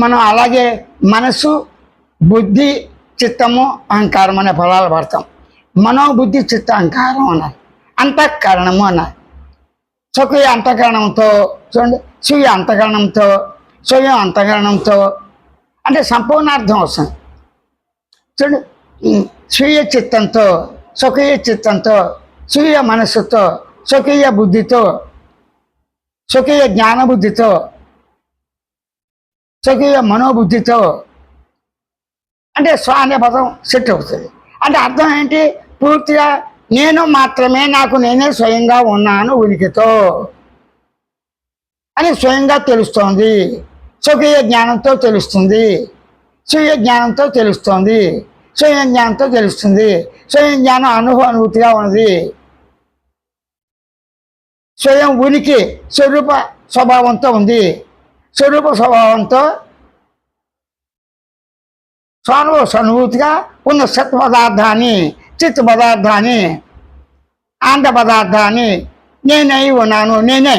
మనం అలాగే మనసు, బుద్ధి, చిత్తము, అహంకారం అనే పదాలు పడతాం. మనోబుద్ధి చిత్త అహంకారం అన్నారు. అంతఃకరణము అన్నారు. స్వకీయ అంతఃకరణంతో చూడండి, స్వీయ అంతఃకరణంతో, స్వయం అంతఃకరణంతో అంటే సంపూర్ణార్థం వస్తుంది. చూడండి, స్వీయ చిత్తంతో, స్వకీయ చిత్తంతో, స్వీయ మనస్సుతో, స్వకీయ బుద్ధితో, స్వకీయ జ్ఞానబుద్ధితో, స్వకీయ మనోబుద్ధితో అంటే స్వ అనే పదం సెట్ అవుతుంది. అంటే అర్థం ఏంటి? పూర్తిగా నేను మాత్రమే, నాకు నేనే స్వయంగా ఉన్నాను ఉనికితో అని స్వయంగా తెలుస్తోంది. స్వకీయ జ్ఞానంతో తెలుస్తుంది, స్వీయ జ్ఞానంతో తెలుస్తోంది, స్వయం జ్ఞానంతో తెలుస్తుంది. స్వయం జ్ఞానం అనుభూతిగా ఉన్నది. స్వయం ఉనికి స్వరూప స్వభావంతో ఉంది. స్వరూప స్వభావంతో స్వానుభూతిగా ఉన్న సత్ పదార్థాన్ని, చిత్ పదార్థాన్ని, ఆండ పదార్థాన్ని నేనై ఉన్నాను, నేనే